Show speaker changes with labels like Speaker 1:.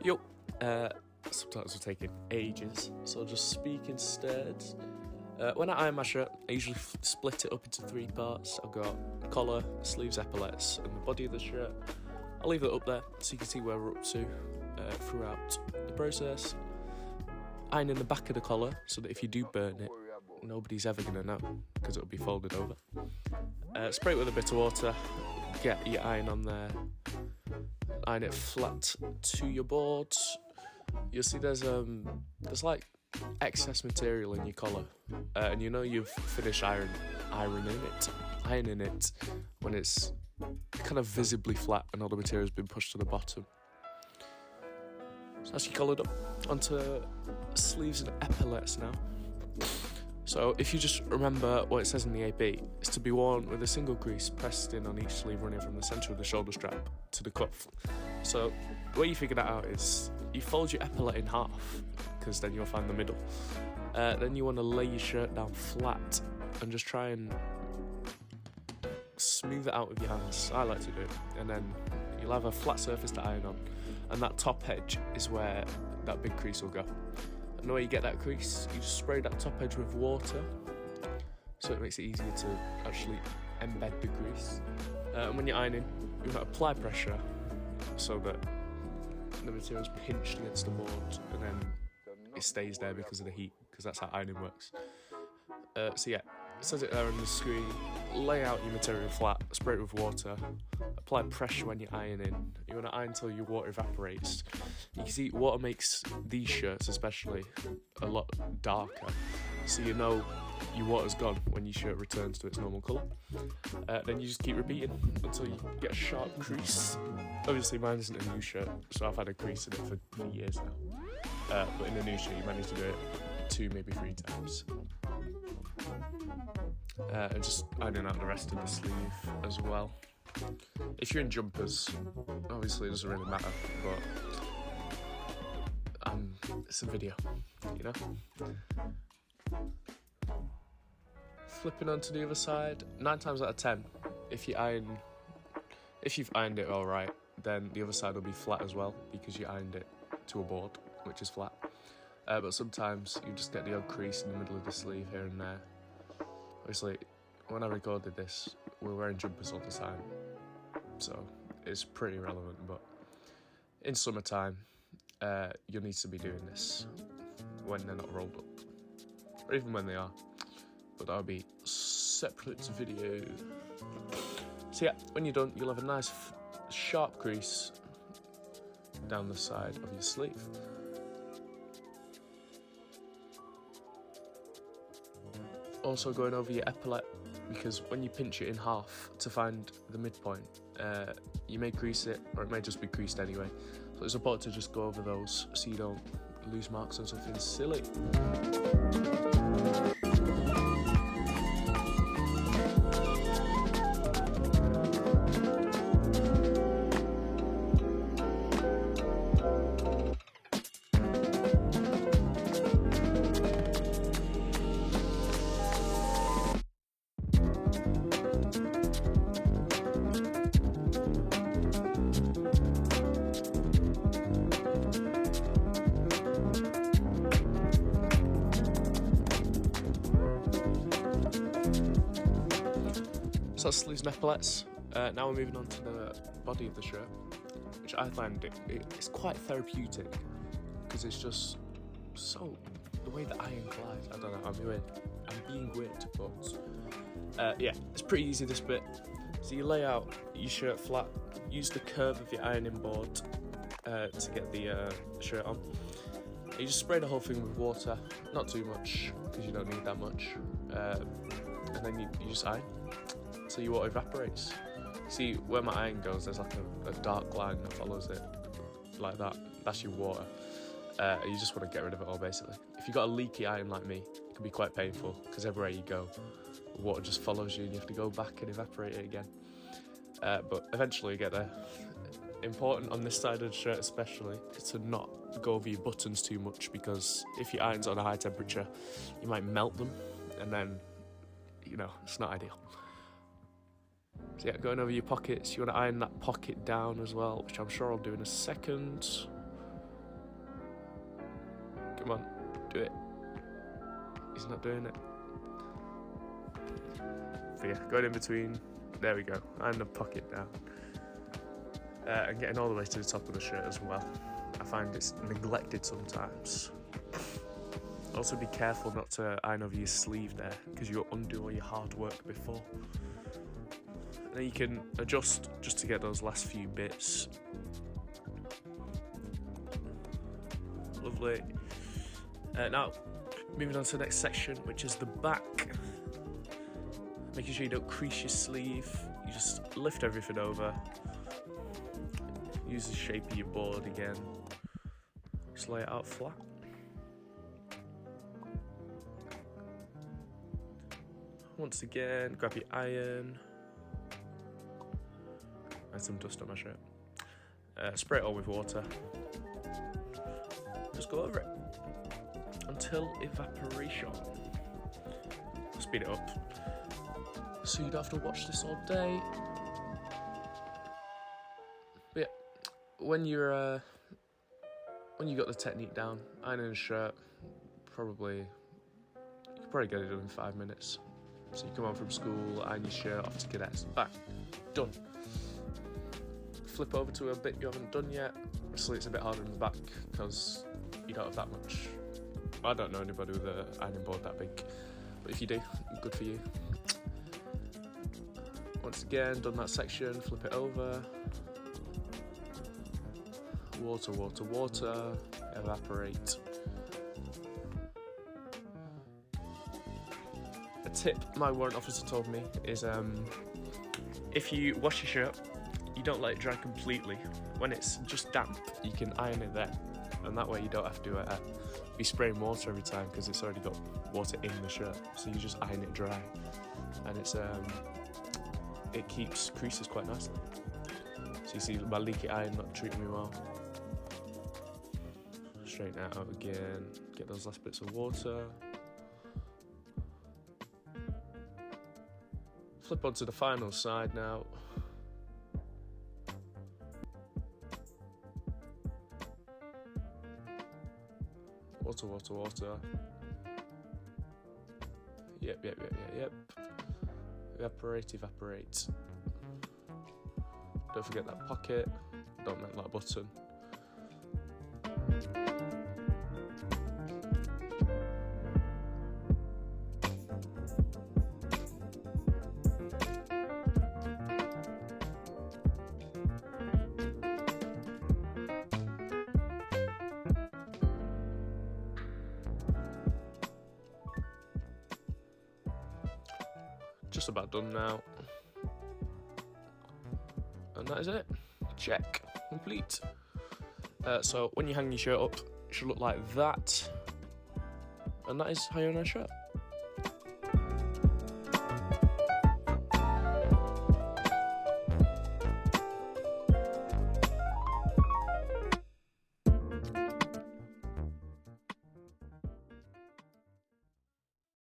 Speaker 1: Yup, subtitles are taking ages, so I'll just speak instead. When I iron my shirt, I usually split it up into 3 parts. I've got collar, sleeves, epaulettes, and the body of the shirt. I'll leave it up there so you can see where we're up to throughout the process. Ironing the back of the collar so that if you do burn it, nobody's ever going to know because it'll be folded over. Spray it with a bit of water, get your iron on there, iron it flat to your board. You'll see there's like excess material in your collar, and you know you've finished ironing it when it's kind of visibly flat and all the material's been pushed to the bottom. So that's your collared up. Onto sleeves and epaulettes now. So if you just remember what it says in the AP, it's to be worn with a single crease pressed in on each sleeve running from the centre of the shoulder strap to the cuff. So the way you figure that out is you fold your epaulette in half, because then you'll find the middle. Then you want to lay your shirt down flat and just try and smooth it out with your hands. I like to do it. And then you'll have a flat surface to iron on, and that top edge is where that big crease will go. And the way you get that crease, you just spray that top edge with water, so it makes it easier to actually embed the grease. And when you're ironing, you want to apply pressure so that the material's pinched against the board, and then it stays there because of the heat, because that's how ironing works. So yeah, it says it there on the screen. Lay out your material flat, spray it with water, apply pressure when you're ironing. You want to iron until your water evaporates. You can see water makes these shirts especially a lot darker, so you know your water's gone when your shirt returns to its normal colour. Then you just keep repeating until you get a sharp crease. Obviously mine isn't a new shirt, so I've had a crease in it for years now. But in a new shirt you manage to do it 2, maybe 3 times. And just ironing out the rest of the sleeve as well. If you're in jumpers, obviously it doesn't really matter, but it's a video, you know? Flipping onto the other side, 9 times out of 10, if you've ironed it alright, then the other side will be flat as well, because you ironed it to a board, which is flat. But sometimes you just get the odd crease in the middle of the sleeve here and there. Obviously, when I recorded this, we're wearing jumpers all the time, so it's pretty relevant, but in summertime, you'll need to be doing this when they're not rolled up, or even when they are, but that'll be separate video. So yeah, when you're done, you'll have a nice sharp crease down the side of your sleeve. Also going over your epaulette, because when you pinch it in half to find the midpoint, you may crease it, or it may just be creased anyway. So it's important to just go over those so you don't lose marks on something silly. So that's sleeves and epaulettes. Now we're moving on to the body of the shirt, which I find it's quite therapeutic, because it's just so, the way the iron glides, I don't know, I'm being weird, but yeah, it's pretty easy, this bit. So you lay out your shirt flat, use the curve of your ironing board to get the shirt on. You just spray the whole thing with water, not too much, because you don't need that much, and then you just iron so your water evaporates. See, where my iron goes, there's like a dark line that follows it, like that. That's your water. You just want to get rid of it all, basically. If you've got a leaky iron like me, it can be quite painful, because everywhere you go, the water just follows you and you have to go back and evaporate it again. But eventually you get there. Important on this side of the shirt especially, is to not go over your buttons too much, because if your iron's on a high temperature, you might melt them, and then, you know, it's not ideal. So yeah, going over your pockets, you want to iron that pocket down as well, which I'm sure I'll do in a second. Come on, do it. He's not doing it. But yeah, going in between. There we go. And the pocket down. And getting all the way to the top of the shirt as well. I find it's neglected sometimes. Also be careful not to iron over your sleeve there, because you'll undo all your hard work before. And then you can adjust just to get those last few bits. Lovely. Now, moving on to the next section, which is the back. Making sure you don't crease your sleeve. You just lift everything over. Use the shape of your board again. Just lay it out flat. Once again, grab your iron. And some dust on my shirt. Spray it all with water. Just go over it until evaporation. Speed it up so you don't have to watch this all day. But yeah, when you got the technique down, ironing a shirt, you could probably get it done in 5 minutes. So you come home from school, iron your shirt, off to cadets, bang, done. Flip over to a bit you haven't done yet. Obviously it's a bit harder in the back because you don't have that much. I don't know anybody with an ironing board that big, but if you do, good for you. Once again, done that section, flip it over. Water, water, water, evaporate. A tip my warrant officer told me is if you wash your shirt, you don't let it dry completely. When it's just damp, you can iron it there, and that way you don't have to be spraying water every time because it's already got water in the shirt. So you just iron it dry, and it keeps creases quite nicely. So you see my leaky iron not treating me well. Straighten it out again, get those last bits of water. Flip onto the final side now. Water, water, water. Yep. Evaporate, evaporate. Don't forget that pocket. Don't make that button. Just about done now. And that is it. Check. Complete. So when you hang your shirt up, it should look like that. And that is how you iron a shirt.